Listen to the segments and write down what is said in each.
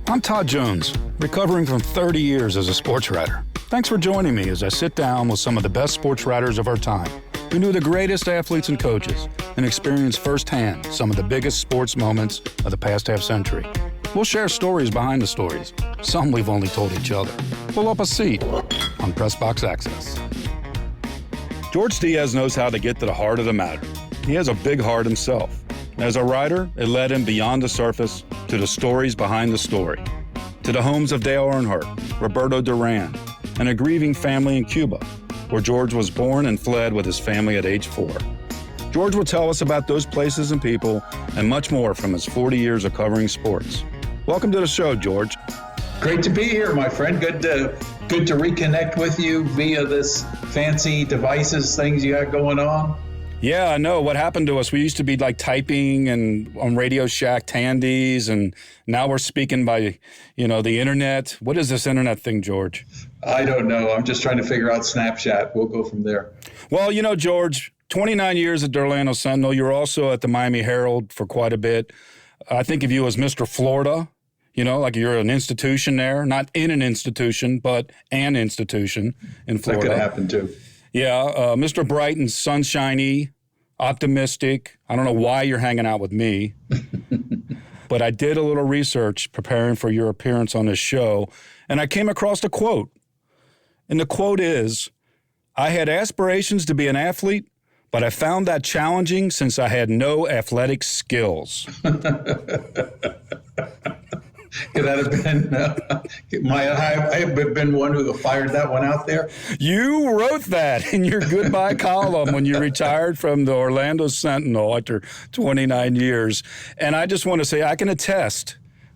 I'm Todd Jones, recovering from 30 years as a sports writer. Thanks for joining me as I sit down with some of the best sports writers of our time, who knew the greatest athletes and coaches and experienced firsthand some of the biggest sports moments of the past half century. We'll share stories behind the stories, some we've only told each other. Pull up a seat on Press Box Access. George Diaz knows how to get to the heart of the matter. He has a big heart himself. As a writer, it led him beyond the surface to the stories behind the story, to the homes of Dale Earnhardt, Roberto Duran, and a grieving family in Cuba, where George was born and fled with his family at age 4. George will tell us about those places and people and much more from his 40 years of covering sports. Welcome to the show, George. Great to be here, my friend. Good to reconnect with you via this fancy devices, things you got going on. Yeah, I know. What happened to us? We used to be like typing and on Radio Shack Tandies, and now we're speaking by, the internet. What is this internet thing, George? I don't know. I'm just trying to figure out Snapchat. We'll go from there. Well, George, 29 years at the Orlando Sentinel. You're also at the Miami Herald for quite a bit. I think of you as Mr. Florida, like you're an institution there. Not in an institution, but an institution in Florida. That could happen, too. Yeah, Mr. Bright and sunshiny, optimistic. I don't know why you're hanging out with me, but I did a little research preparing for your appearance on this show, and I came across a quote. And the quote is, "I had aspirations to be an athlete, but I found that challenging since I had no athletic skills." Could that have been I have been one who fired that one out there? You wrote that in your goodbye column when you retired from the Orlando Sentinel after 29 years. And I just want to say I can attest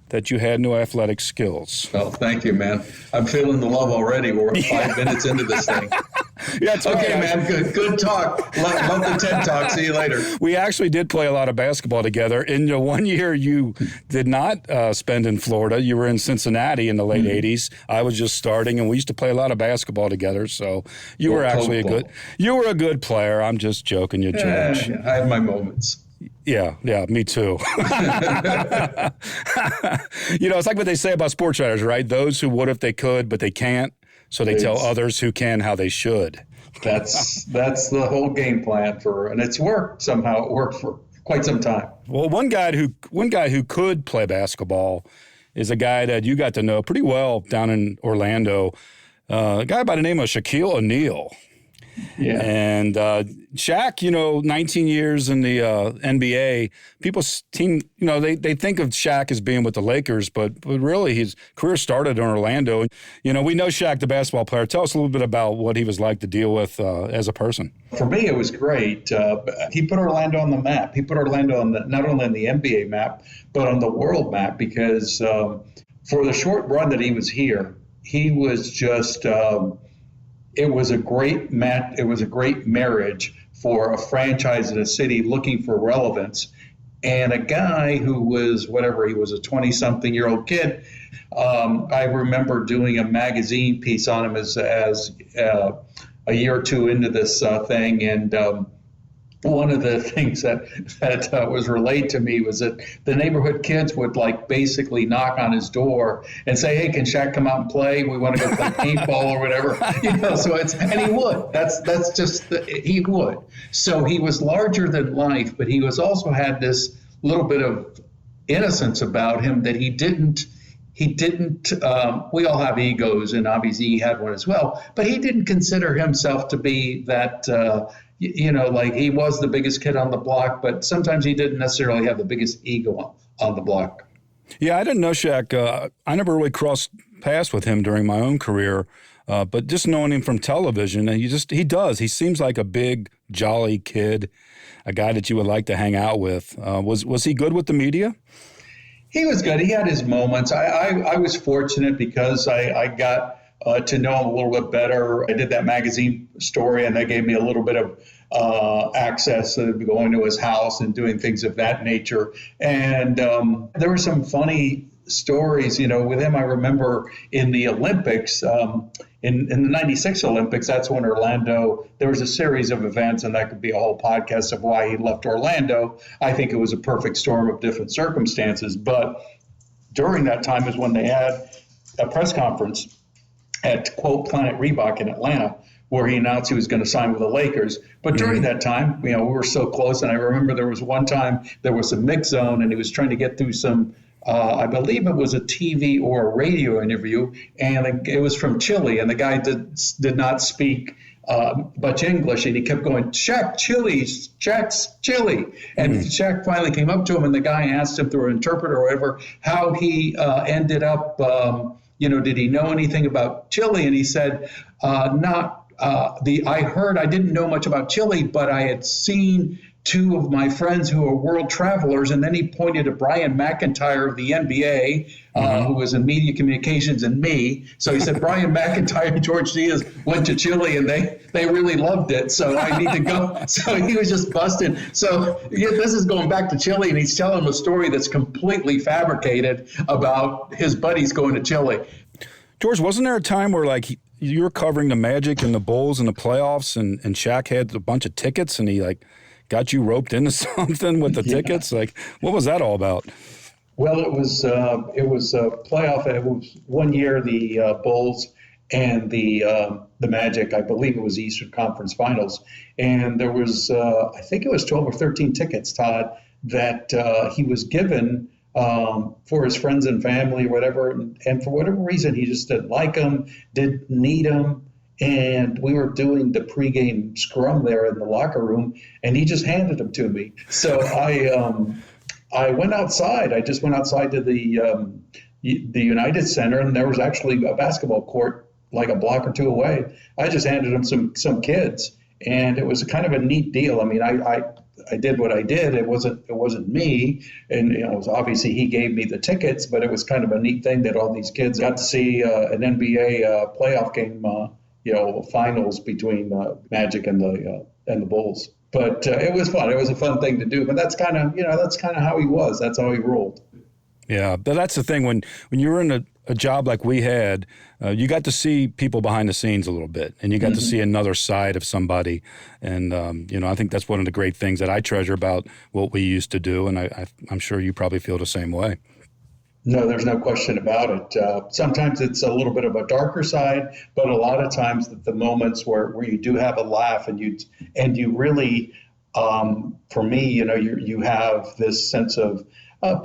that you had no athletic skills. Well, thank you, man. I'm feeling the love already. We're 5 minutes into this thing. Yeah, okay, man. Good talk. Love the TED Talk. See you later. We actually did play a lot of basketball together. In the 1 year you did not spend in Florida, you were in Cincinnati in the late 80s. I was just starting, and we used to play a lot of basketball together. So you were actually a good player. I'm just joking, you, George. Yeah, I have my moments. Yeah, me too. It's like what they say about sports writers, right? Those who would if they could, but they can't. So they tell others who can how they should. That's the whole game plan and it's worked somehow. It worked for quite some time. Well, one guy who could play basketball is a guy that you got to know pretty well down in Orlando. A guy by the name of Shaquille O'Neal. Yeah. And Shaq, 19 years in the NBA, they think of Shaq as being with the Lakers, but really his career started in Orlando. We know Shaq, the basketball player. Tell us a little bit about what he was like to deal with as a person. For me, it was great. He put Orlando on the map. He put Orlando on not only on the NBA map, but on the world map, because for the short run that he was here, he was just it was a great match. It was a great marriage for a franchise in a city looking for relevance, and a guy who was he was a 20-something-year-old kid. I remember doing a magazine piece on him as a year or two into this thing, and one of the things that was relayed to me was that the neighborhood kids would basically knock on his door and say, "Hey, can Shaq come out and play? We want to go play paintball or whatever." So and he would. That's just he would. So he was larger than life, but he was also had this little bit of innocence about him that he didn't. We all have egos, and obviously he had one as well. But he didn't consider himself to be that. He was the biggest kid on the block, but sometimes he didn't necessarily have the biggest ego on the block. Yeah, I didn't know Shaq. I never really crossed paths with him during my own career, but just knowing him from television, and he seems like a big, jolly kid, a guy that you would like to hang out with. Was he good with the media? He was good. He had his moments. I was fortunate because I got to know him a little bit better. I did that magazine story, and that gave me a little bit of access to going to his house and doing things of that nature. And there were some funny stories, with him. I remember in the Olympics, in the 96 Olympics, that's when Orlando, there was a series of events, and that could be a whole podcast of why he left Orlando. I think it was a perfect storm of different circumstances, but during that time is when they had a press conference at, quote, Planet Reebok in Atlanta, where he announced he was going to sign with the Lakers. But during that time, we were so close. And I remember there was one time there was a mix zone and he was trying to get through some, I believe it was a TV or a radio interview. And it was from Chile. And the guy did not speak much English. And he kept going, Shaq, Shaq's Chile. And Shaq finally came up to him and the guy asked him through an interpreter or whatever how he ended up, did he know anything about Chile? And he said, I didn't know much about Chile, but I had seen two of my friends who are world travelers. And then he pointed to Brian McIntyre of the NBA, who was in media communications, and me. So he said, Brian McIntyre and George Diaz went to Chile and they really loved it. So I need to go. So he was just busted. So this is going back to Chile, and he's telling a story that's completely fabricated about his buddies going to Chile. George, wasn't there a time where you were covering the Magic and the Bulls in the playoffs, and Shaq had a bunch of tickets, and he got you roped into something with the tickets? What was that all about? Well, it was a playoff. It was one year the Bulls and the Magic. I believe it was the Eastern Conference Finals, and there was I think it was 12 or 13 tickets, Todd, that he was given for his friends and family, whatever. And for whatever reason, he just didn't like them, didn't need them. And we were doing the pregame scrum there in the locker room, and he just handed them to me. So I went outside. I just went outside to the United Center, and there was actually a basketball court like a block or two away. I just handed them some kids, and it was kind of a neat deal. I mean, I did what I did. It wasn't me, and it was obviously he gave me the tickets, but it was kind of a neat thing that all these kids got to see an NBA playoff game, finals between Magic and the Bulls. But it was fun. It was a fun thing to do. But that's kind of how he was. That's how he rolled. Yeah, but that's the thing. When you were in a job like we had, you got to see people behind the scenes a little bit, and you got to see another side of somebody. And, I think that's one of the great things that I treasure about what we used to do, and I'm sure you probably feel the same way. No, there's no question about it. Sometimes it's a little bit of a darker side, but a lot of times the moments where you do have a laugh and you really, for me, you have this sense of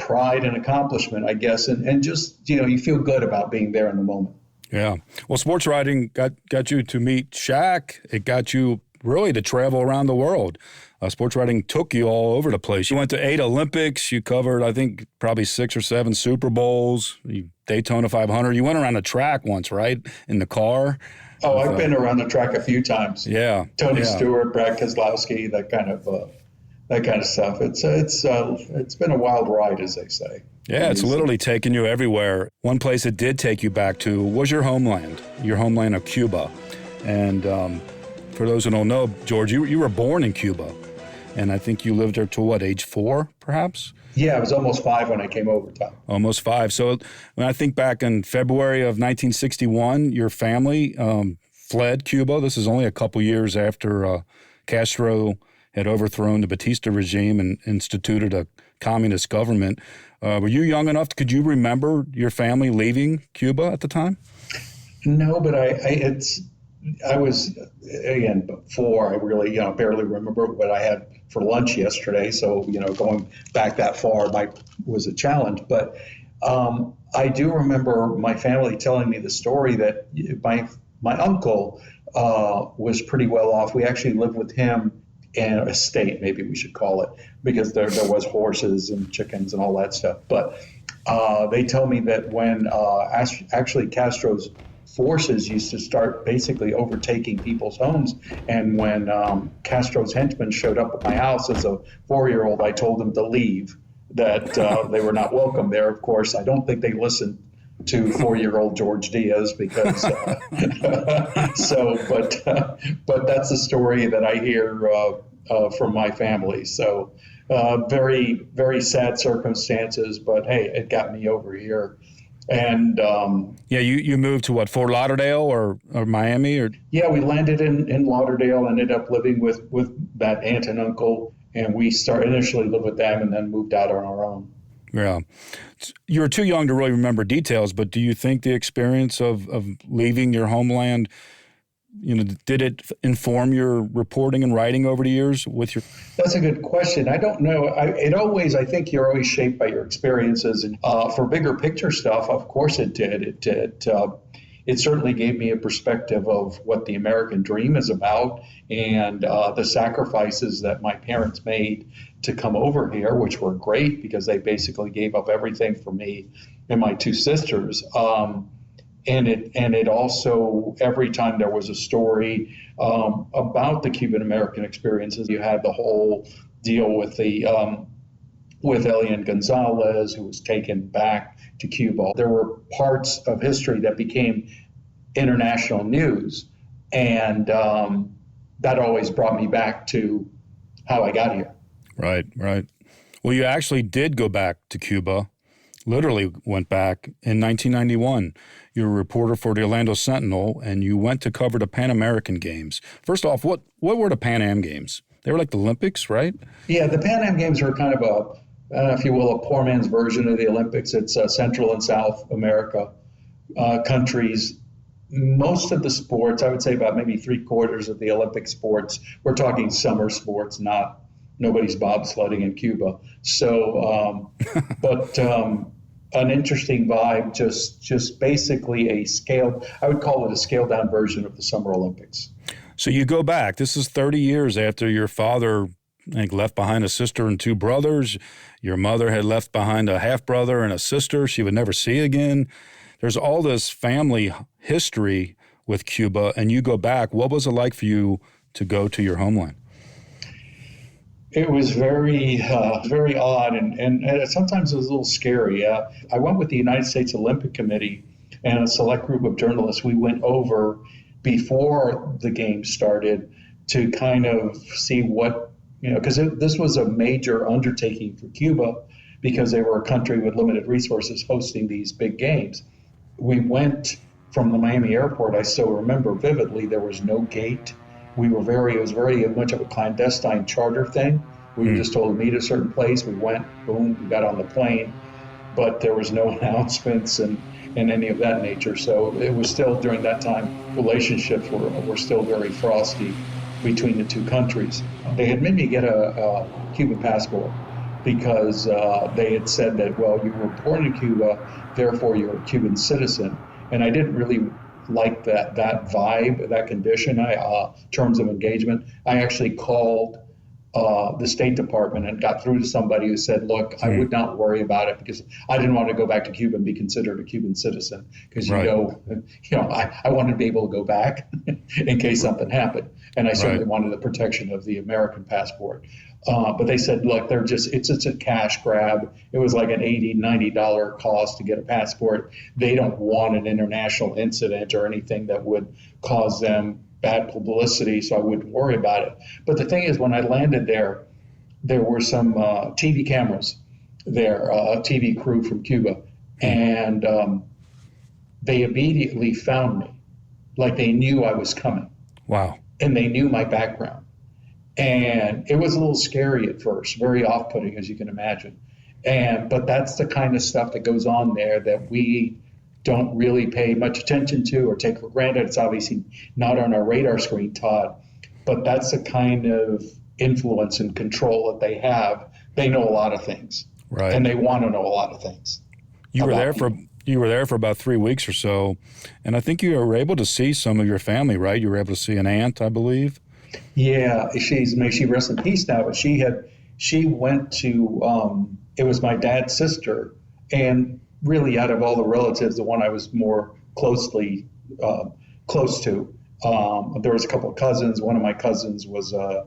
pride and accomplishment, I guess, and just, you feel good about being there in the moment. Yeah. Well, sports writing got you to meet Shaq. It got you really to travel around the world. Sports writing took you all over the place. You went to 8 Olympics. You covered, I think, probably 6 or 7 Super Bowls, Daytona 500. You went around the track once, right, in the car? Oh, I've been around the track a few times. Yeah. Tony Stewart, Brad Keselowski, that kind of stuff. It's been a wild ride, as they say. Yeah, it's literally taken you everywhere. One place it did take you back to was your homeland of Cuba. And for those who don't know, George, you were born in Cuba. And I think you lived there till age 4, perhaps? Yeah, I was almost 5 when I came over, Tom. Almost 5. So when I think back in February of 1961, your family fled Cuba. This is only a couple years after Castro had overthrown the Batista regime and instituted a communist government. Were you young enough? Could you remember your family leaving Cuba at the time? No, but I was, again, 4. I really, barely remember what I had for lunch yesterday. So, going back that far was a challenge. But I do remember my family telling me the story that my uncle was pretty well off. We actually lived with him in a estate, maybe we should call it, because there was horses and chickens and all that stuff. But they tell me that when actually Castro's forces used to start basically overtaking people's homes. And when Castro's henchmen showed up at my house as a 4-year-old, I told them to leave, that they were not welcome there. Of course, I don't think they listened to 4-year-old George Diaz because but that's the story that I hear from my family. So very, very sad circumstances, but hey, it got me over here. And you moved to what, Fort Lauderdale or Miami? Or yeah, we landed in Lauderdale, ended up living with that aunt and uncle, and we initially lived with them and then moved out on our own. Yeah. You were too young to really remember details, but do you think the experience of leaving your homeland, did it inform your reporting and writing over the years with your... That's a good question. I don't know. I think you're always shaped by your experiences. And for bigger picture stuff, of course it did. It certainly gave me a perspective of what the American dream is about and the sacrifices that my parents made to come over here, which were great because they basically gave up everything for me and my two sisters. And it also, every time there was a story about the Cuban American experiences, you had the whole deal with with Elian Gonzalez, who was taken back to Cuba. There were parts of history that became international news, and that always brought me back to how I got here. Right. Well, you actually did go back to Cuba, literally went back in 1991. You're a reporter for the Orlando Sentinel, and you went to cover the Pan American Games. First off, what were the Pan Am Games? They were like the Olympics, right? Yeah, the Pan Am Games are kind of if you will, a poor man's version of the Olympics. It's Central and South America countries. Most of the sports, I would say about maybe 3/4 of the Olympic sports, we're talking summer sports, nobody's bobsledding in Cuba. So, but an interesting vibe, just basically I would call it a scaled down version of the Summer Olympics. So you go back. This is 30 years after your father, I think, left behind a sister and two brothers. Your mother had left behind a half-brother and a sister she would never see again. There's all this family history with Cuba, and you go back. What was it like for you to go to your homeland? It was very odd, and sometimes it was a little scary. I went with the United States Olympic Committee and a select group of journalists. We went over before the games started to kind of see what, because this was a major undertaking for Cuba because they were a country with limited resources hosting these big games. We went from the Miami airport. I still remember vividly, there was no gate. It was very much of a clandestine charter thing. We were just told to meet at a certain place. We went, boom, we got on the plane, but there was no announcements and any of that nature. So it was still, during that time, relationships were still very frosty between the two countries. They had made me get a Cuban passport because they had said that, well, you were born in Cuba, therefore you're a Cuban citizen. And I didn't really like that vibe, that condition, terms of engagement. I actually called the State Department and got through to somebody who said, look, I would not worry about it because I didn't want to go back to Cuba and be considered a Cuban citizen because, I wanted to be able to go back in case something happened. And I certainly wanted the protection of the American passport. But they said, look, it's a cash grab. It was like an $80, $90 cost to get a passport. They don't want an international incident or anything that would cause them bad publicity, so I wouldn't worry about it. But the thing is, when I landed there were some TV cameras there, a TV crew from Cuba, and they immediately found me. Like they knew I was coming. Wow. And they knew my background. And it was a little scary at first, very off-putting, as you can imagine. But that's the kind of stuff that goes on there that we don't really pay much attention to or take for granted. It's obviously not on our radar screen, Todd, but that's the kind of influence and control that they have. They know a lot of things, right? And they want to know a lot of things. You were there for about 3 weeks or so, and I think you were able to see some of your family, right? You were able to see an aunt, I believe. Yeah, may she rest in peace now. But she went to. It was my dad's sister, and really, out of all the relatives, the one I was more close to. There was a couple of cousins. One of my cousins was a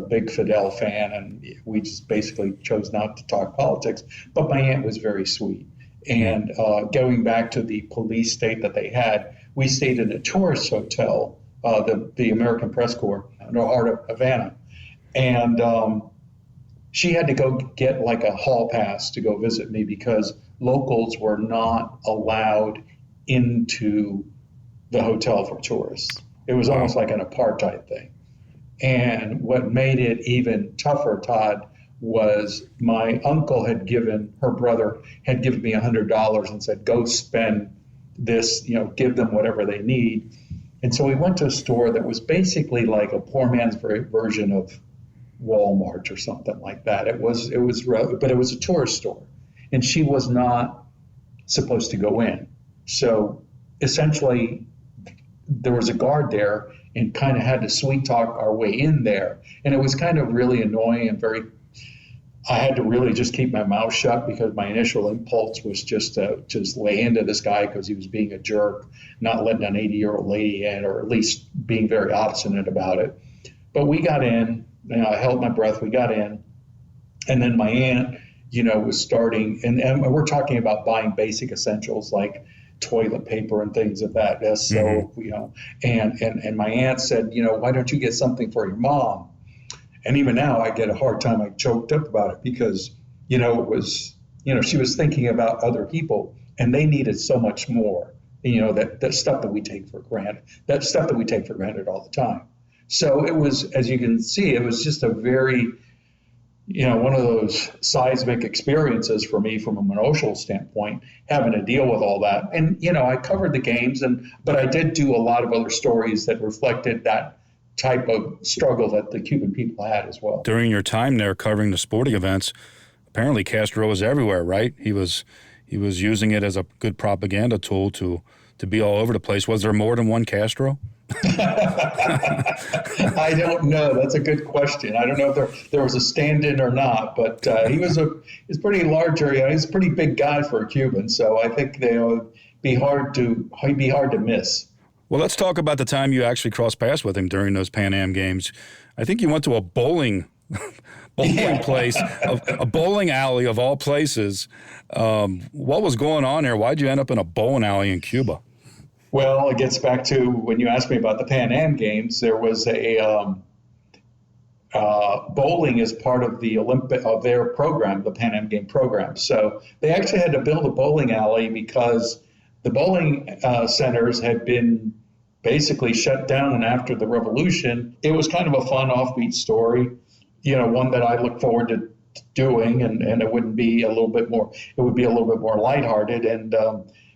big Fidel fan, and we just basically chose not to talk politics. But my aunt was very sweet. And going back to the police state that they had, we stayed in a tourist hotel, the American Press Corps, in the heart of Havana. And she had to go get like a hall pass to go visit me because locals were not allowed into the hotel for tourists. It was almost like an apartheid thing. And what made it even tougher, Todd, was my uncle her brother had given me $100 and said, go spend this, give them whatever they need. And so we went to a store that was basically like a poor man's version of Walmart or something like that. But it was a tourist store, and she was not supposed to go in. So essentially, there was a guard there and kind of had to sweet talk our way in there. And it was kind of really annoying and I had to really just keep my mouth shut because my initial impulse was just to lay into this guy because he was being a jerk, not letting an 80-year-old lady in, or at least being very obstinate about it. But we got in, I held my breath, we got in, and then my aunt, was starting, and we're talking about buying basic essentials like toilet paper and things of that. So, and my aunt said, why don't you get something for your mom? And even now I get a hard time. I choked up about it because, it was, she was thinking about other people and they needed so much more, that stuff that we take for granted all the time. So it was, as you can see, it was just a very, one of those seismic experiences for me from an emotional standpoint, having to deal with all that. And, I covered the games, but I did do a lot of other stories that reflected that type of struggle that the Cuban people had as well. During your time there covering the sporting events, apparently Castro was everywhere, right? He was using it as a good propaganda tool to be all over the place. Was there more than one Castro? I don't know. That's a good question. I don't know if there was a stand-in or not, but he's pretty large area. He's a pretty big guy for a Cuban, so I think he'd be hard to miss. Well, let's talk about the time you actually crossed paths with him during those Pan Am games. I think you went to a bowling place, a bowling alley of all places. What was going on there? Why'd you end up in a bowling alley in Cuba? Well, it gets back to when you asked me about the Pan Am games. There was a bowling is part of their program, the Pan Am game program. So they actually had to build a bowling alley because the bowling centers had been basically shut down after the revolution. It was kind of a fun offbeat story, one that I look forward to doing, and it would be a little bit more lighthearted. And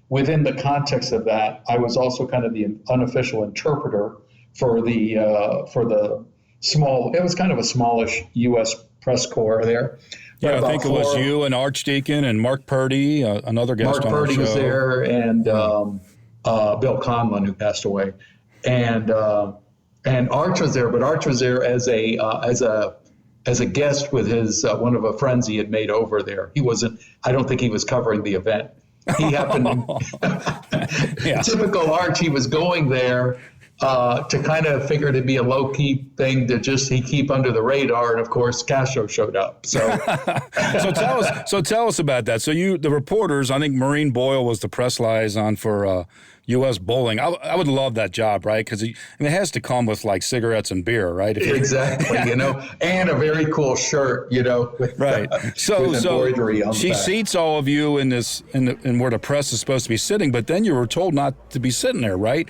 within the context of that, I was also kind of the unofficial interpreter for the small. It was kind of a smallish U.S. press corps there. Yeah, I think it was you and Archdeacon and Mark Purdy, another guest on the show. Mark Purdy was there, and Bill Conlon, who passed away, and Arch was there. But Arch was there as a guest with his one of the friends he had made over there. He wasn't. I don't think he was covering the event. He happened. Yeah. Typical Arch. He was going there to kind of figure it'd be a low-key thing to just keep under the radar, and of course Castro showed up. So, tell us about that. So the reporters, I think Maureen Boyle was the press liaison for U.S. bowling. I would love that job, right? Because it has to come with like cigarettes and beer, right? Exactly, and a very cool shirt, with, right. With embroidery on she the back. Seats all of you in where the press is supposed to be sitting, but then you were told not to be sitting there, right?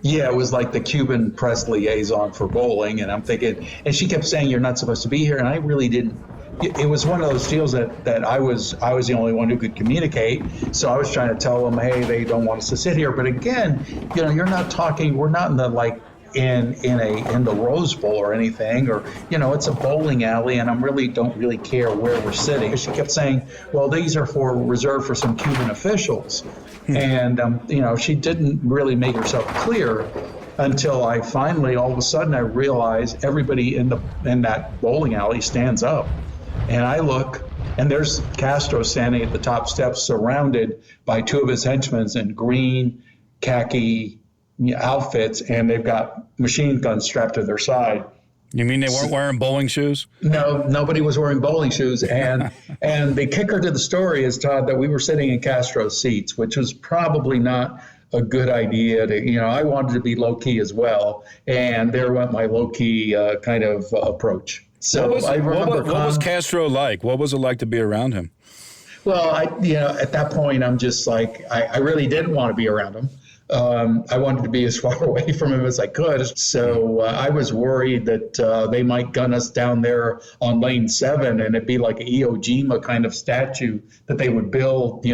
Yeah, it was like the Cuban press liaison for bowling, and I'm thinking, and she kept saying, "You're not supposed to be here," and I really didn't. It was one of those deals that I was the only one who could communicate, so I was trying to tell them, "Hey, they don't want us to sit here." But again, you're not talking. We're not in the in the Rose Bowl or anything, or it's a bowling alley, and don't really care where we're sitting. She kept saying, "Well, these are reserved for some Cuban officials." And, she didn't really make herself clear until I finally, all of a sudden, I realized everybody in that bowling alley stands up. And I look, and there's Castro standing at the top steps surrounded by two of his henchmen in green khaki outfits, and they've got machine guns strapped to their side. You mean they weren't wearing bowling shoes? No, nobody was wearing bowling shoes. And the kicker to the story is, Todd, that we were sitting in Castro's seats, which was probably not a good idea. I wanted to be low-key as well. And there went my low-key kind of approach. So what was Castro like? What was it like to be around him? Well, at that point, I'm just like, I really didn't want to be around him. I wanted to be as far away from him as I could. So I was worried that they might gun us down there on lane 7, and it'd be like an Iwo Jima kind of statue that they would build,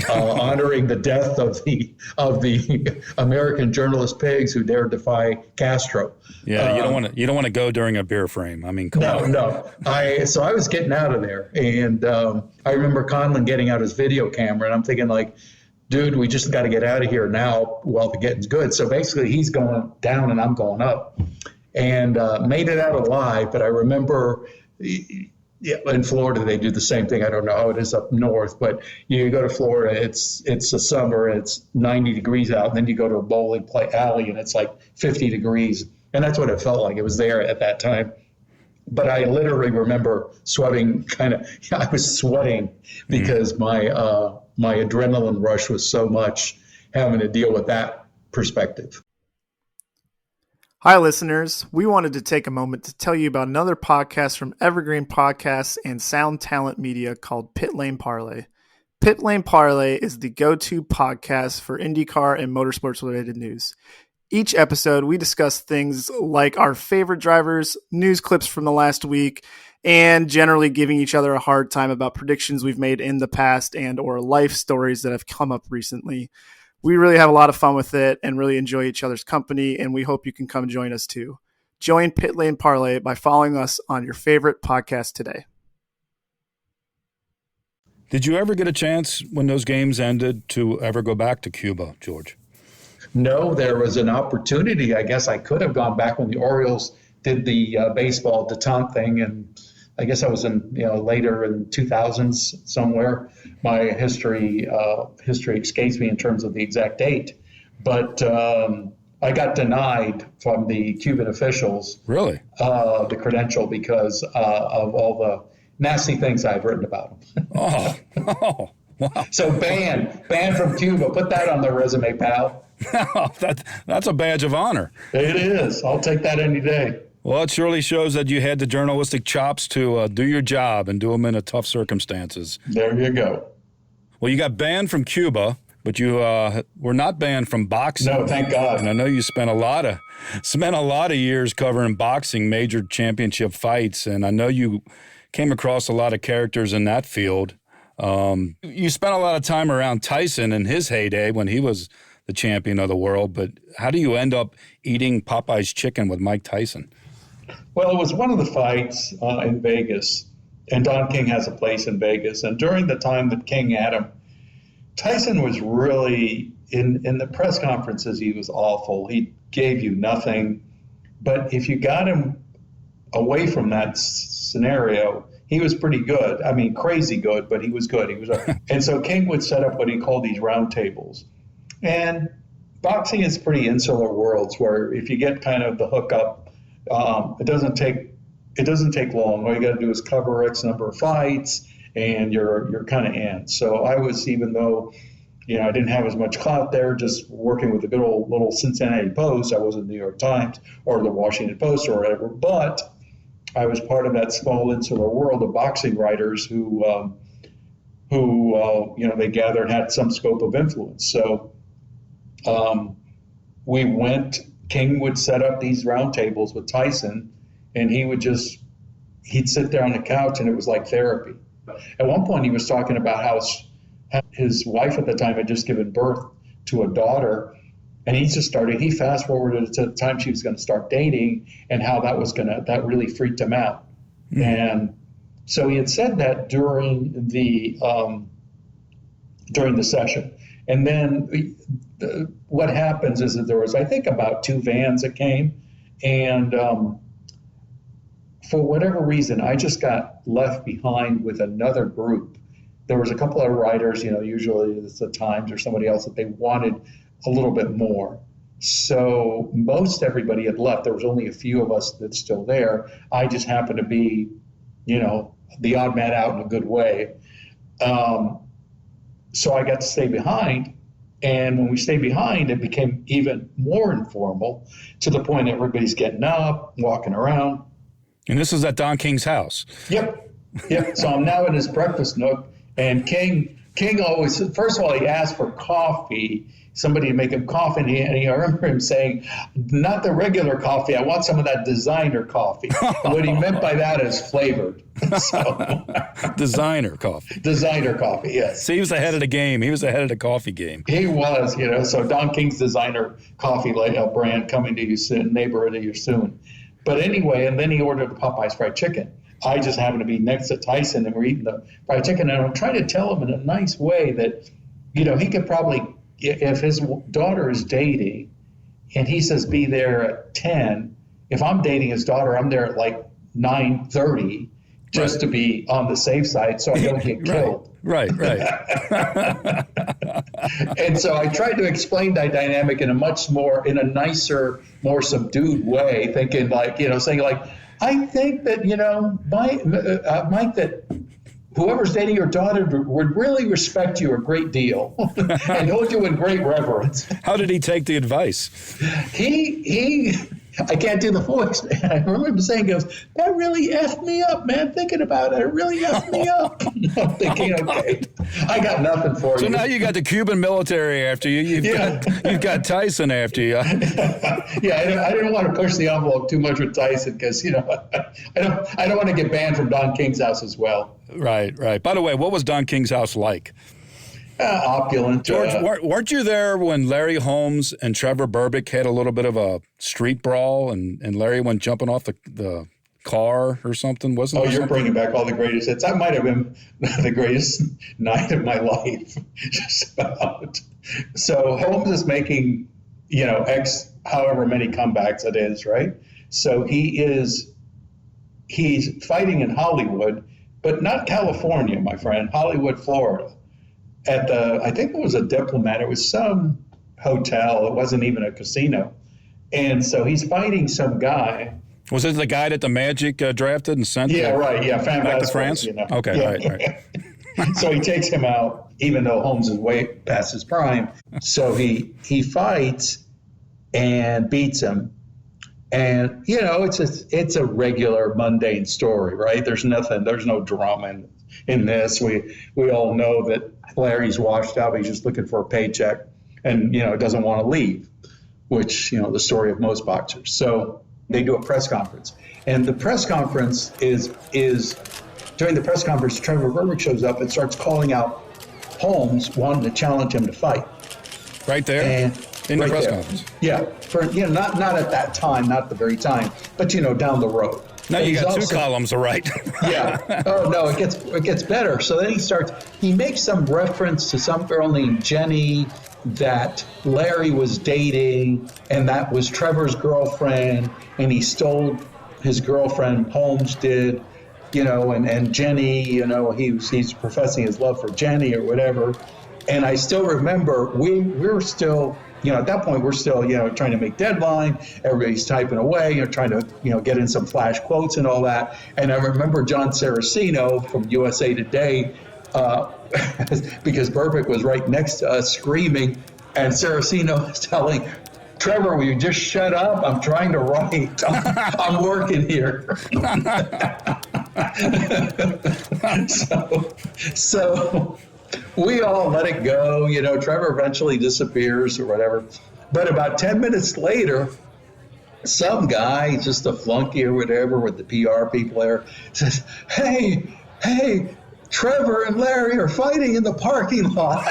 honoring the death of the American journalist pigs who dared defy Castro. Yeah, you don't want to go during a beer frame. I mean, come on. No. So I was getting out of there, and I remember Conlon getting out his video camera, and I'm thinking like, dude, we just got to get out of here now while the getting's good. So basically, he's going down and I'm going up, and made it out alive. But I remember, in Florida they do the same thing. I don't know how it is up north, but you go to Florida, it's a summer, it's 90 degrees out, and then you go to a bowling alley and it's like 50 degrees, and that's what it felt like. It was there at that time. But I literally remember sweating. I was sweating because my adrenaline rush was so much, having to deal with that perspective. Hi, listeners. We wanted to take a moment to tell you about another podcast from Evergreen Podcasts and Sound Talent Media called Pit Lane Parlay. Pit Lane Parlay is the go-to podcast for IndyCar and motorsports-related news. Each episode, we discuss things like our favorite drivers, news clips from the last week, and generally giving each other a hard time about predictions we've made in the past and or life stories that have come up recently. We really have a lot of fun with it and really enjoy each other's company, and we hope you can come join us too. Join Pit Lane Parlay by following us on your favorite podcast today. Did you ever get a chance when those games ended to ever go back to Cuba, George? No, there was an opportunity. I guess I could have gone back when the Orioles did the baseball detente thing, and I guess I was in later in 2000s somewhere. My history escapes me in terms of the exact date, but I got denied from the Cuban officials. Really? The credential because of all the nasty things I've written about them. Oh, wow. So banned from Cuba. Put that on the resume, pal. That's a badge of honor. It is. I'll take that any day. Well, it surely shows that you had the journalistic chops to do your job and do them in tough circumstances. There you go. Well, you got banned from Cuba, but you were not banned from boxing. No, thank God. And I know you spent a lot of years covering boxing, major championship fights, and I know you came across a lot of characters in that field. You spent a lot of time around Tyson in his heyday when he was the champion of the world, but how do you end up eating Popeye's chicken with Mike Tyson? Well, it was one of the fights in Vegas, and Don King has a place in Vegas. And during the time that King had him, Tyson was really, in the press conferences, he was awful. He gave you nothing. But if you got him away from that scenario, he was pretty good. I mean, crazy good, but he was good. And so King would set up what he called these round tables. And boxing is pretty insular worlds where if you get kind of the hookup, it doesn't take long. All you got to do is cover X number of fights, and you're kind of in. So I was, even though I didn't have as much clout there, just working with the good old little Cincinnati Post. I wasn't the New York Times or the Washington Post or whatever, but I was part of that small insular world of boxing writers who they gathered and had some scope of influence. So King would set up these round tables with Tyson, and he'd sit there on the couch, and it was like therapy. At one point, he was talking about how his wife at the time had just given birth to a daughter, and he fast forwarded to the time she was going to start dating, and how that really freaked him out. Mm-hmm. And so he had said that during the session. And then what happens is that there was, I think, about 2 vans that came, and for whatever reason, I just got left behind with another group. There was a couple of writers, usually it's the Times or somebody else, that they wanted a little bit more. So most everybody had left. There was only a few of us that's still there. I just happened to be, the odd man out in a good way. So I got to stay behind. And when we stayed behind, it became even more informal, to the point that everybody's getting up, walking around. And this is at Don King's house. Yep. So I'm now in his breakfast nook, and King always, first of all, he asked for coffee, somebody to make him coffee, and I remember him saying, "Not the regular coffee. I want some of that designer coffee." What he meant by that is flavored. So, Designer coffee. Designer coffee, yes. See, he was ahead of the game. He was ahead of the coffee game. He was, So Don King's designer coffee brand coming to you soon, neighborhood to you soon. But anyway, and then he ordered the Popeyes fried chicken. I just happened to be next to Tyson, and we're eating the fried chicken, and I'm trying to tell him in a nice way that, he could probably, if his daughter is dating, and he says be there at 10, if I'm dating his daughter, I'm there at like 9:30 just to be on the safe side so I don't get killed. Right. And so I tried to explain that dynamic in a nicer, more subdued way, thinking like, saying like, I think that, Mike, that whoever's dating your daughter would really respect you a great deal and hold you in great reverence. How did he take the advice? I can't do the voice. I remember him saying, that really effed me up, man. Thinking about it, it really effed me up. I'm thinking, okay, I got nothing for you. So now you got the Cuban military after you. You've got Tyson after you. Yeah, I didn't want to push the envelope too much with Tyson because, I don't want to get banned from Don King's house as well. Right. By the way, what was Don King's house like? Opulent. George, weren't you there when Larry Holmes and Trevor Berbick had a little bit of a street brawl and Larry went jumping off the car or something? Wasn't you're bringing back all the greatest hits. That might have been the greatest night of my life, just about. So Holmes is making, X however many comebacks it is, right? So he's fighting in Hollywood, but not California, my friend, Hollywood, Florida. I think it was a Diplomat. It was some hotel. It wasn't even a casino. And so he's fighting some guy. Was it the guy that the Magic drafted and sent? Yeah, right. Yeah, back to France. Okay, yeah. Right. So he takes him out, even though Holmes is way past his prime. So he fights and beats him. And it's a regular mundane story, right? There's no drama in this. We all know that Larry's washed up. He's just looking for a paycheck and, doesn't want to leave, which, the story of most boxers. So they do a press conference. And the press conference is during the press conference, Trevor Berbick shows up and starts calling out Holmes, wanting to challenge him to fight. Right there? And in the press conference? Yeah. Not at that time, not the very time, but, down the road. Now you got two columns to write. Yeah. Oh no, it gets better. So then he makes some reference to some girl named Jenny that Larry was dating, and that was Trevor's girlfriend, and he stole his girlfriend, Holmes did, and Jenny, he's professing his love for Jenny or whatever. And I still remember we're still, at that point, we're still, trying to make deadline. Everybody's typing away, trying to, get in some flash quotes and all that. And I remember John Saraceno from USA Today, because Berbick was right next to us screaming, and Saraceno was telling Trevor, will you just shut up? I'm trying to write. I'm working here. So we all let it go. Trevor eventually disappears or whatever. But about 10 minutes later, some guy, just a flunky or whatever with the PR people there, says, hey, Trevor and Larry are fighting in the parking lot.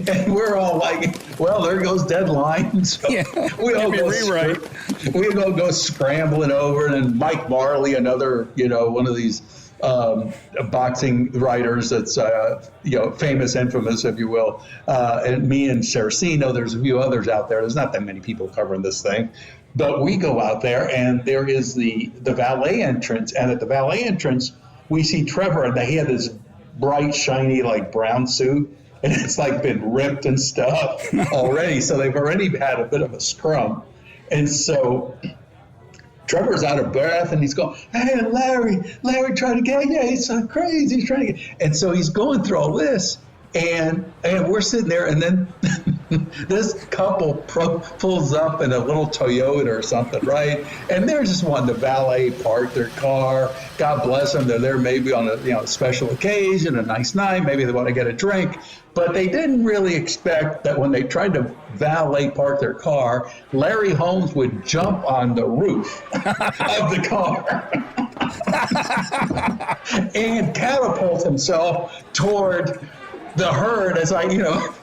And we're all like, well, there goes deadline. So we all go scrambling over. And then Mike Marley, another, one of these boxing writers that's, famous, infamous, if you will. And me and Saraceno, there's a few others out there. There's not that many people covering this thing. But we go out there, and there is the valet entrance. And at the valet entrance, we see Trevor, and he had this bright, shiny, like brown suit, and it's like been ripped and stuff already. So they've already had a bit of a scrum. And so Trevor's out of breath, and he's going, hey, Larry trying to get, he's so crazy, he's trying to get. And so he's going through all this, and we're sitting there, and then This couple pulls up in a little Toyota or something, right? And they're just wanting to valet park their car. God bless them. They're there maybe on a special occasion, a nice night. Maybe they want to get a drink. But they didn't really expect that when they tried to valet park their car, Larry Holmes would jump on the roof of the car and catapult himself toward the herd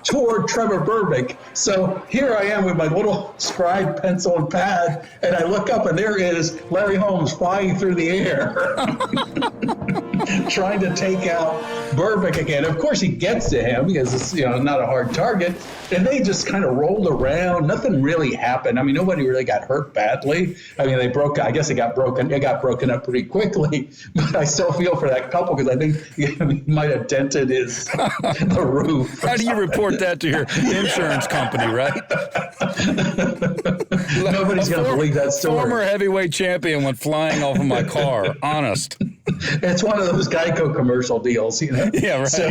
toward Trevor Berbick. So here I am with my little scribe pencil and pad, and I look up, and there is Larry Holmes flying through the air, trying to take out Berbick again. Of course, he gets to him because it's not a hard target, and they just kind of rolled around. Nothing really happened. I mean, nobody really got hurt badly. I mean, I guess it got broken up pretty quickly. But I still feel for that couple because I think he might have dented the roof. How do you report that to your insurance company, right? Nobody's going to believe that story. Former heavyweight champion went flying off of my car. Honest. It's one of those Geico commercial deals, Yeah, right. So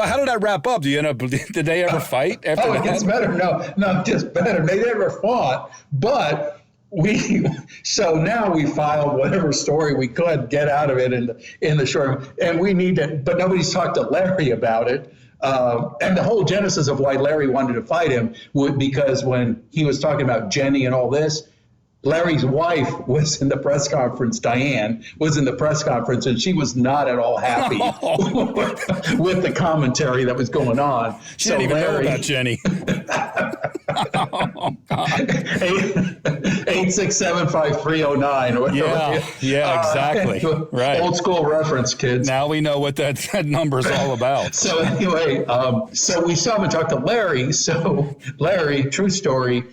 how did that wrap up? Did they ever fight after that? It gets better. No, it gets better. They never fought, but so now we filed whatever story we could get out of it in the short, and we need to, but nobody's talked to Larry about it. And the whole genesis of why Larry wanted to fight him was because when he was talking about Jenny and all this, Larry's wife was in the press conference. Diane was in the press conference, and she was not at all happy with the commentary that was going on. She didn't even know about Jenny. 8675309. Yeah, exactly. Right. Old school reference, kids. Now we know what that number's all about. So anyway, so we saw him and talked to Larry. So Larry, true story,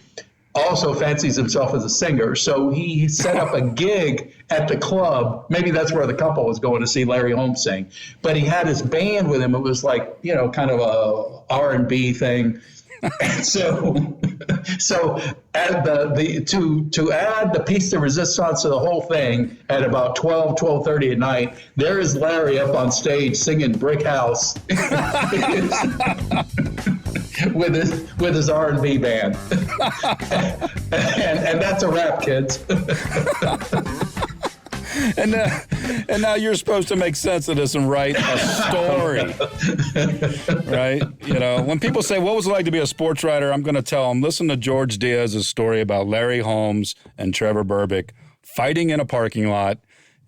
also fancies himself as a singer. So he set up a gig at the club. Maybe that's where the couple was going to see Larry Holmes sing. But he had his band with him. It was like, kind of a R&B thing. And so add to add the piece de resistance to the whole thing, at about 12:30 at night, there is Larry up on stage singing Brick House with his R&B band. and that's a wrap, kids. And now you're supposed to make sense of this and write a story, right? When people say, what was it like to be a sports writer? I'm going to tell them, listen to George Diaz's story about Larry Holmes and Trevor Berbick fighting in a parking lot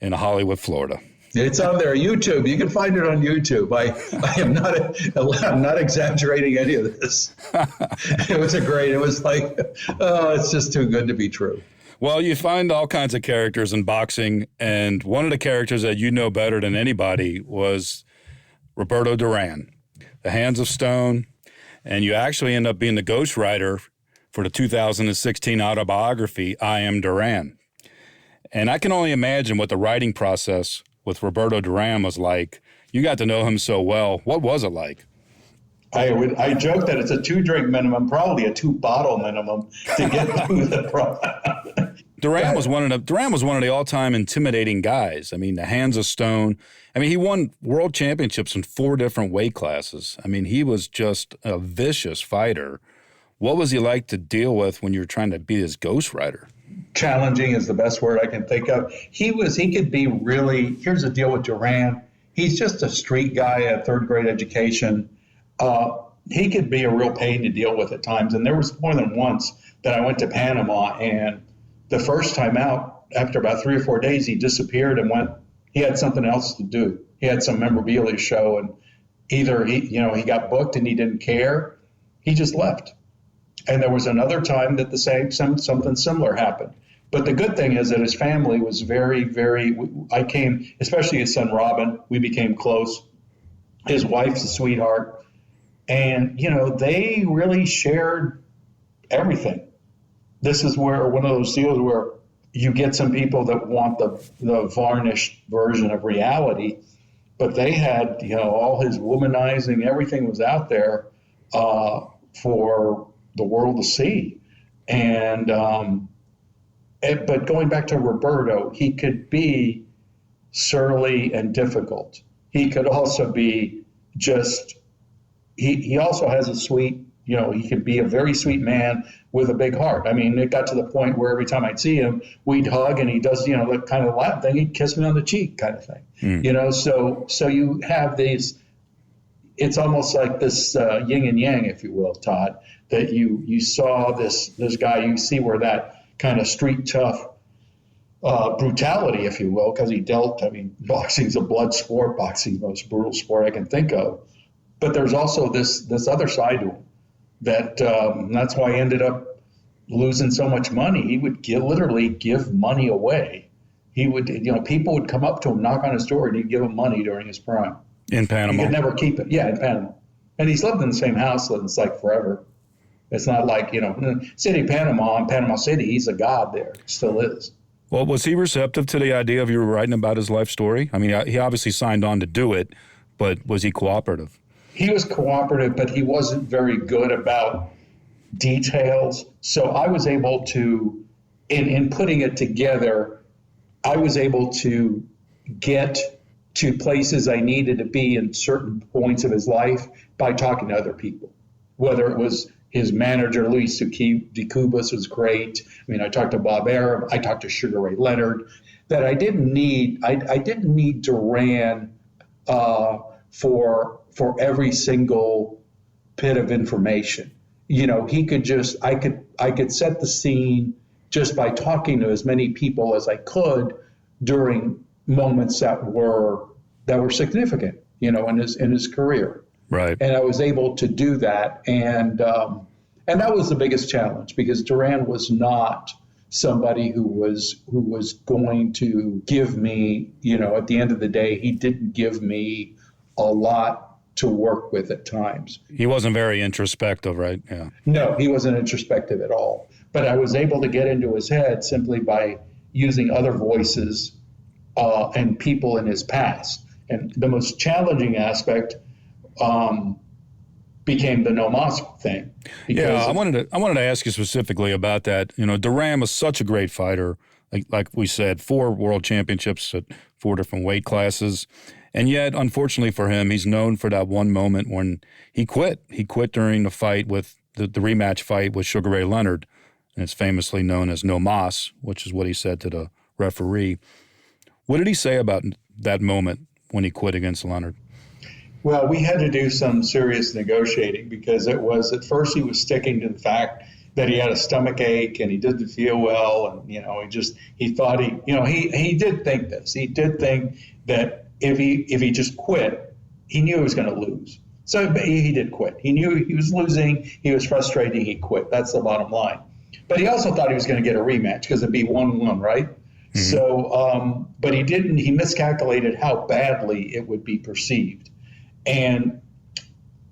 in Hollywood, Florida. It's on there, YouTube. You can find it on YouTube. I am not exaggerating any of this. It was like, it's just too good to be true. Well, you find all kinds of characters in boxing, and one of the characters that you know better than anybody was Roberto Duran, the Hands of Stone, and you actually end up being the ghostwriter for the 2016 autobiography, I Am Duran. And I can only imagine what the writing process with Roberto Duran was like. You got to know him so well. What was it like? I joke that it's a 2-drink minimum, probably a 2-bottle minimum to get through the process. Duran was one of the all-time intimidating guys. I mean, the Hands of Stone. I mean, he won world championships in 4 different weight classes. I mean, he was just a vicious fighter. What was he like to deal with when you were trying to be his ghostwriter? Challenging is the best word I can think of. He could be really, here's the deal with Duran. He's just a street guy, a 3rd grade education. He could be a real pain to deal with at times. And there was more than once that I went to Panama, and the first time out, after about 3 or 4 days, he disappeared and he had something else to do. He had some memorabilia show, and either he got booked and he didn't care. He just left. And there was another time that something similar happened. But the good thing is that his family was very, very, especially his son, Robin, we became close. His wife's a sweetheart. And, they really shared everything. This is where one of those deals where you get some people that want the varnished version of reality, but they had, all his womanizing, everything was out there for the world to see. And, but going back to Roberto, he could be surly and difficult. He could also be just he also has a sweet, he can be a very sweet man with a big heart. I mean, it got to the point where every time I'd see him, we'd hug, and he does, the kind of Latin thing. He'd kiss me on the cheek kind of thing, so you have these, it's almost like this yin and yang, if you will, Todd, that you saw this guy, you see where that kind of street tough brutality, if you will, because he dealt, boxing's a blood sport, boxing's the most brutal sport I can think of. But there's also this other side to him that's why he ended up losing so much money. He would literally give money away. He would, people would come up to him, knock on his door, and he'd give them money during his prime. In Panama? He could never keep it. Yeah, in Panama. And he's lived in the same house since like forever. It's not like, city of Panama, in Panama City, he's a god there. Still is. Well, was he receptive to the idea of you writing about his life story? I mean, he obviously signed on to do it, but was he cooperative? He was cooperative, but he wasn't very good about details. So I was able to, in putting it together, I was able to get to places I needed to be in certain points of his life by talking to other people, whether it was his manager, Luis de Cuba, was great. I talked to Bob Arab. I talked to Sugar Ray Leonard. That I didn't need Duran for every single bit of information. He could just, I could set the scene just by talking to as many people as I could during moments that were significant, in his career. Right. And I was able to do that. And that was the biggest challenge, because Duran was not somebody who was going to give me, at the end of the day, he didn't give me a lot to work with at times. He wasn't very introspective, right? Yeah. No, he wasn't introspective at all. But I was able to get into his head simply by using other voices and people in his past. And the most challenging aspect became the no mas thing. Yeah, I wanted to ask you specifically about that. Duran was such a great fighter. Like we said, 4 world championships at 4 different weight classes. And yet, unfortunately for him, he's known for that one moment when he quit. He quit during the fight with the rematch fight with Sugar Ray Leonard. And it's famously known as no mas, which is what he said to the referee. What did he say about that moment when he quit against Leonard? Well, we had to do some serious negotiating, because it was, at first he was sticking to the fact that he had a stomach ache and he didn't feel well. And, he thought he did think this. He did think that if he just quit, he knew he was going to lose. So he did quit. He knew he was losing. He was frustrated. He quit. That's the bottom line. But he also thought he was going to get a rematch, because it'd be 1-1, right? Mm-hmm. So, but he didn't. He miscalculated how badly it would be perceived. And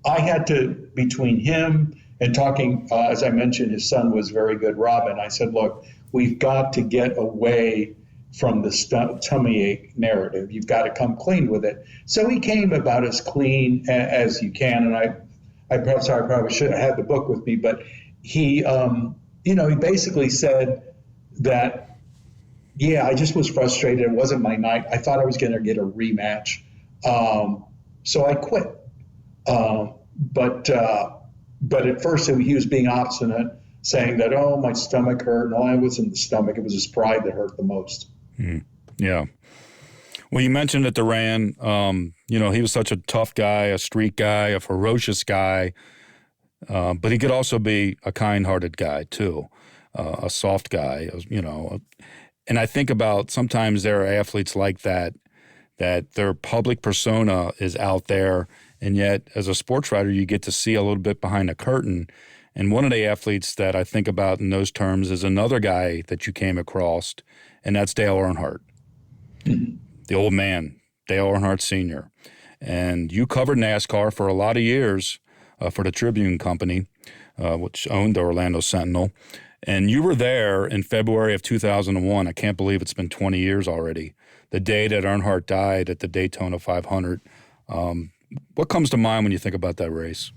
I had to, between him and talking, as I mentioned, his son was very good, Robin. I said, look, we've got to get away from the tummy ache narrative. You've got to come clean with it. So he came about as clean as you can. And I probably should have had the book with me, but he basically said that, yeah, I just was frustrated. It wasn't my night. I thought I was going to get a rematch. So I quit. But at first he was being obstinate, saying that, oh, my stomach hurt. No, it wasn't the stomach. It was his pride that hurt the most. Mm. Yeah. Well, you mentioned that Duran, he was such a tough guy, a street guy, a ferocious guy, but he could also be a kind-hearted guy too, a soft guy, And I think about sometimes there are athletes like that their public persona is out there, and yet as a sports writer, you get to see a little bit behind the curtain. And one of the athletes that I think about in those terms is another guy that you came across, and that's Dale Earnhardt, the old man, Dale Earnhardt Sr. And you covered NASCAR for a lot of years for the Tribune Company, which owned the Orlando Sentinel. And you were there in February of 2001. I can't believe it's been 20 years already, the day that Earnhardt died at the Daytona 500. What comes to mind when you think about that race?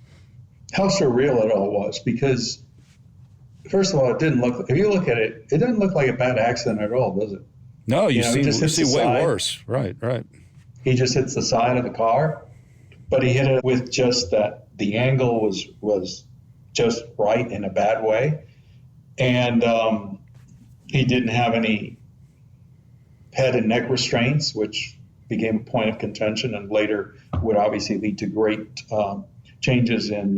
How surreal it all was, because, first of all, if you look at it, it doesn't look like a bad accident at all, does it? No, you see way worse. Right. He just hits the side of the car, but he hit it with just that the angle was just right in a bad way. And he didn't have any head and neck restraints, which became a point of contention and later would obviously lead to great changes in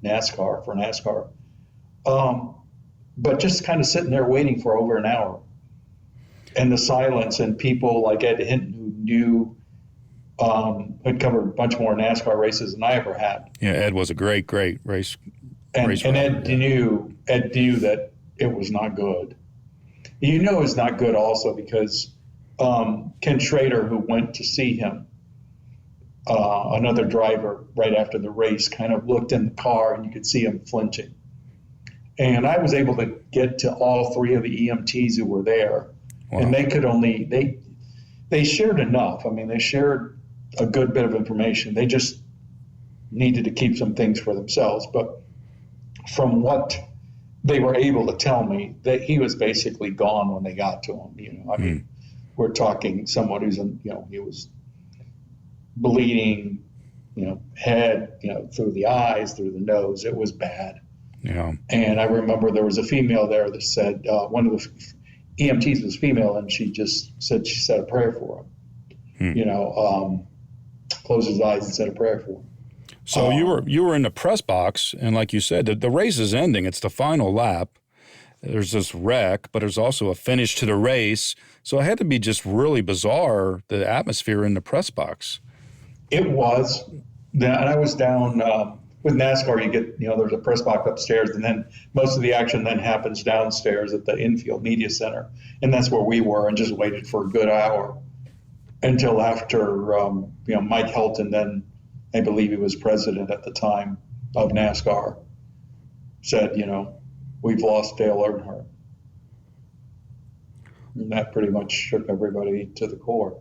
NASCAR, for NASCAR. But just kind of sitting there waiting for over an hour. And the silence, and people like Ed Hinton, who knew, had covered a bunch more NASCAR races than I ever had. Yeah, Ed was a great race. And Ed knew that it was not good. You know it's not good also because Ken Schrader, who went to see him, another driver right after the race, kind of looked in the car and you could see him flinching. And I was able to get to all three of the EMTs who were there. Wow. And they could only, they shared enough. I mean, they shared a good bit of information. They just needed to keep some things for themselves. But from what they were able to tell me, that he was basically gone when they got to him. You know, I mean, we're talking someone who's, he was bleeding, head, through the eyes, through the nose. It was bad. Yeah. And I remember there was a female there that said, one of the EMTs was female, and she said a prayer for him. Closed his eyes and said a prayer for him. So you were in the press box, and like you said, the race is ending. It's the final lap. There's this wreck, but there's also a finish to the race. So it had to be just really bizarre, the atmosphere in the press box. It was. And I was down with NASCAR. You get, there's a press box upstairs, and then most of the action then happens downstairs at the infield media center. And that's where we were, and just waited for a good hour until after, Mike Helton, then I believe he was president at the time of NASCAR, said, we've lost Dale Earnhardt. And that pretty much shook everybody to the core.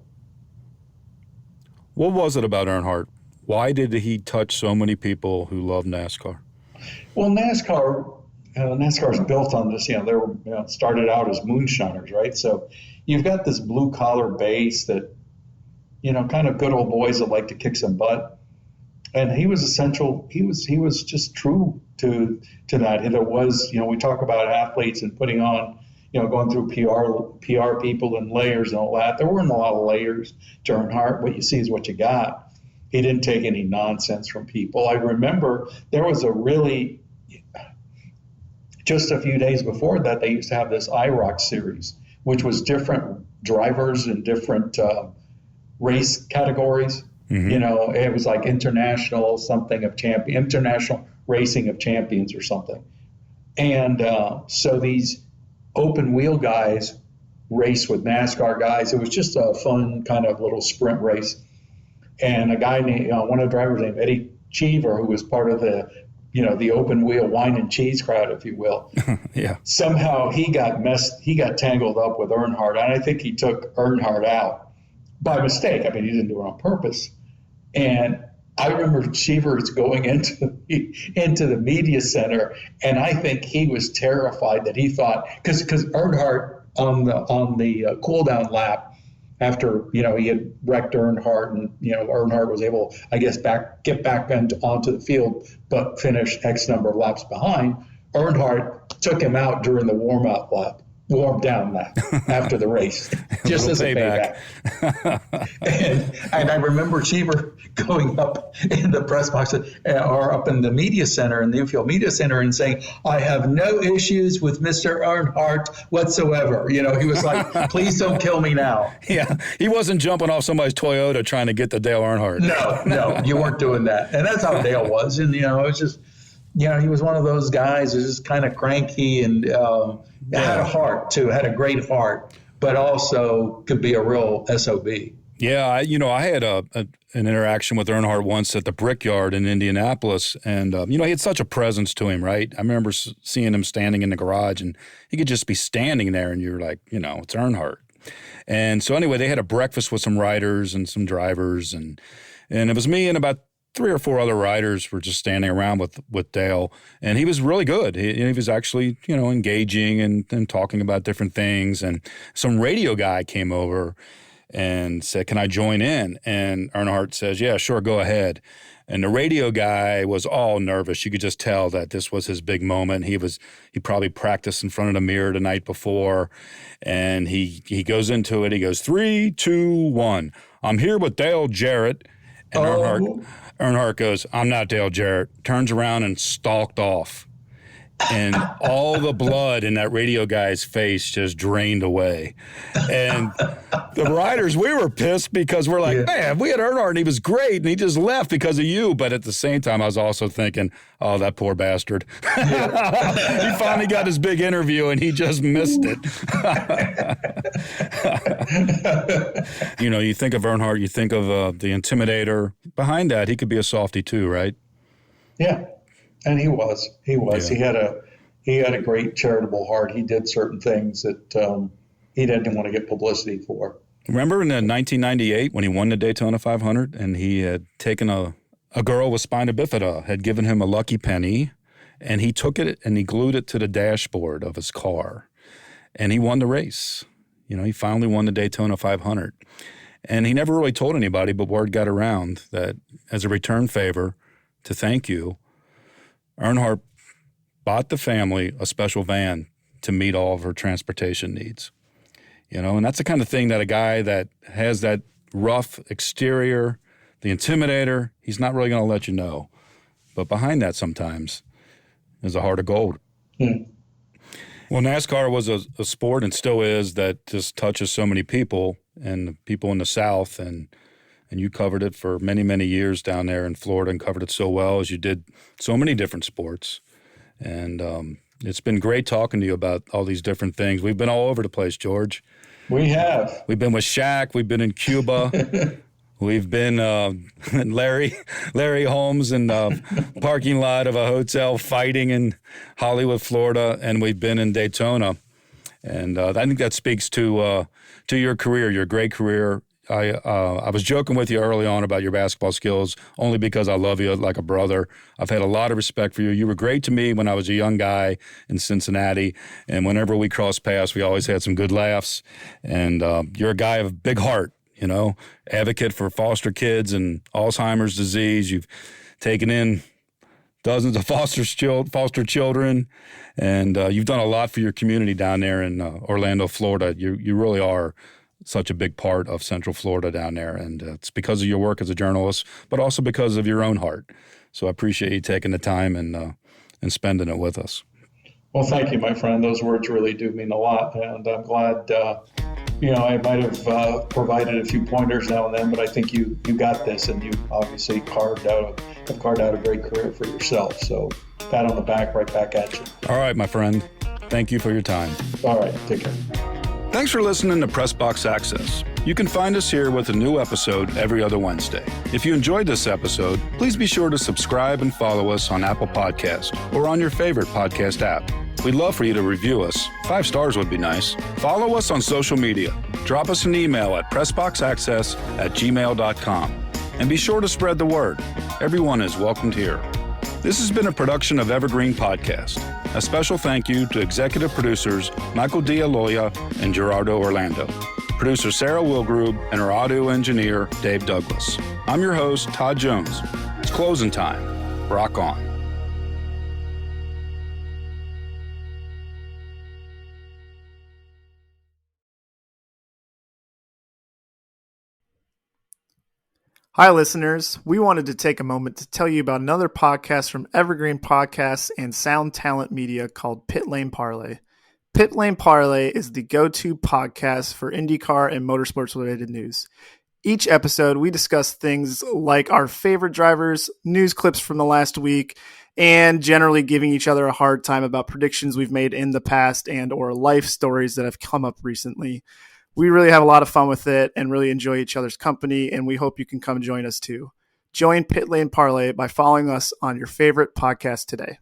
What was it about Earnhardt? Why did he touch so many people who love NASCAR? Well, NASCAR is built on this. They were started out as moonshiners, right? So you've got this blue collar base that, kind of good old boys that like to kick some butt. And he was essential. He was just true to that. And it was, we talk about athletes and putting on, going through PR people and layers and all that. There weren't a lot of layers to Earnhardt. What you see is what you got. He didn't take any nonsense from people. I remember there was just a few days before that, they used to have this IROC series, which was different drivers in different race categories. Mm-hmm. It was like international racing of champions or something. And so these open wheel guys race with NASCAR guys. It was just a fun kind of little sprint race. And a guy named, one of the drivers named Eddie Cheever, who was part of the open wheel wine and cheese crowd, if you will. Yeah. Somehow he got tangled up with Earnhardt, and I think he took Earnhardt out by mistake. I mean, he didn't do it on purpose. And I remember Cheever's going into the media center, and I think he was terrified that he thought, because Earnhardt on the cool down lap, after he had wrecked Earnhardt, and Earnhardt was able, I guess, get back onto the field, but finish X number of laps behind. Earnhardt took him out during the warm down lap after the race, just as a payback. and I remember Cheever going up in the press box or up in the media center, in the infield media center, and saying, "I have no issues with Mr. Earnhardt whatsoever." He was like, "Please don't kill me now." Yeah, he wasn't jumping off somebody's Toyota trying to get to Dale Earnhardt. No, you weren't doing that. And that's how Dale was. And, it was just, he was one of those guys who's just kind of cranky and had a heart, too, had a great heart, but also could be a real SOB. Yeah, I had an interaction with Earnhardt once at the Brickyard in Indianapolis, and, he had such a presence to him, right? I remember seeing him standing in the garage, and he could just be standing there, and you're like, it's Earnhardt. And so anyway, they had a breakfast with some riders and some drivers, and it was me and about 3 or 4 other riders were just standing around with Dale, and he was really good. He was actually, engaging and talking about different things. And some radio guy came over, and said, "Can I join in?" And Earnhardt says, "Yeah, sure, go ahead." And the radio guy was all nervous. You could just tell that this was his big moment. He probably practiced in front of the mirror the night before, and he goes into it. He goes, 3, 2, 1. I'm here with Dale Jarrett. And Earnhardt goes, "I'm not Dale Jarrett." Turns around and stalked off. And all the blood in that radio guy's face just drained away. And the riders, we were pissed because we're like, man, we had Earnhardt and he was great and he just left because of you. But at the same time, I was also thinking, oh, that poor bastard. He finally got his big interview and he just missed it. You think of Earnhardt, you think of the Intimidator. Behind that, he could be a softie too, right? Yeah. And he was. Yeah. He had a great charitable heart. He did certain things that he didn't want to get publicity for. Remember in 1998 when he won the Daytona 500 and he had taken a girl with spina bifida, had given him a lucky penny, and he took it and he glued it to the dashboard of his car, and he won the race. He finally won the Daytona 500. And he never really told anybody, but word got around that as a return favor to thank you, Earnhardt bought the family a special van to meet all of her transportation needs. And that's the kind of thing that a guy that has that rough exterior, the Intimidator, he's not really going to let you know. But behind that sometimes is a heart of gold. Mm. Well, NASCAR was a sport and still is that just touches so many people and the people in the South, and you covered it for many, many years down there in Florida and covered it so well as you did so many different sports. And it's been great talking to you about all these different things. We've been all over the place, George. We have. We've been with Shaq. We've been in Cuba. We've been Larry Holmes in the parking lot of a hotel fighting in Hollywood, Florida, and we've been in Daytona. And I think that speaks to your career, your great career. I was joking with you early on about your basketball skills only because I love you like a brother. I've had a lot of respect for you. You were great to me when I was a young guy in Cincinnati, and whenever we crossed paths, we always had some good laughs. And you're a guy of a big heart, advocate for foster kids and Alzheimer's disease. You've taken in dozens of foster children, and you've done a lot for your community down there in Orlando, Florida. You really are such a big part of Central Florida down there, and it's because of your work as a journalist, but also because of your own heart. So I appreciate you taking the time and spending it with us. Well, thank you, my friend. Those words really do mean a lot, and I'm glad. I might have provided a few pointers now and then, but I think you got this, and you obviously carved out a great career for yourself. So pat on the back, right back at you. All right, my friend. Thank you for your time. All right, take care. Thanks for listening to Press Box Access. You can find us here with a new episode every other Wednesday. If you enjoyed this episode, please be sure to subscribe and follow us on Apple Podcasts or on your favorite podcast app. We'd love for you to review us. 5 stars would be nice. Follow us on social media. Drop us an email at pressboxaccess@gmail.com. And be sure to spread the word. Everyone is welcomed here. This has been a production of Evergreen Podcasts. A special thank you to executive producers Michael D'Aloia and Gerardo Orlando, producer Sarah Wilgrube, and our audio engineer Dave Douglas. I'm your host, Todd Jones. It's closing time. Rock on. Hi, listeners. We wanted to take a moment to tell you about another podcast from Evergreen Podcasts and Sound Talent Media called Pit Lane Parlay. Pit Lane Parlay is the go-to podcast for IndyCar and motorsports-related news. Each episode, we discuss things like our favorite drivers, news clips from the last week, and generally giving each other a hard time about predictions we've made in the past and or life stories that have come up recently. We really have a lot of fun with it and really enjoy each other's company, and we hope you can come join us too. Join Pit Lane Parlay by following us on your favorite podcast today.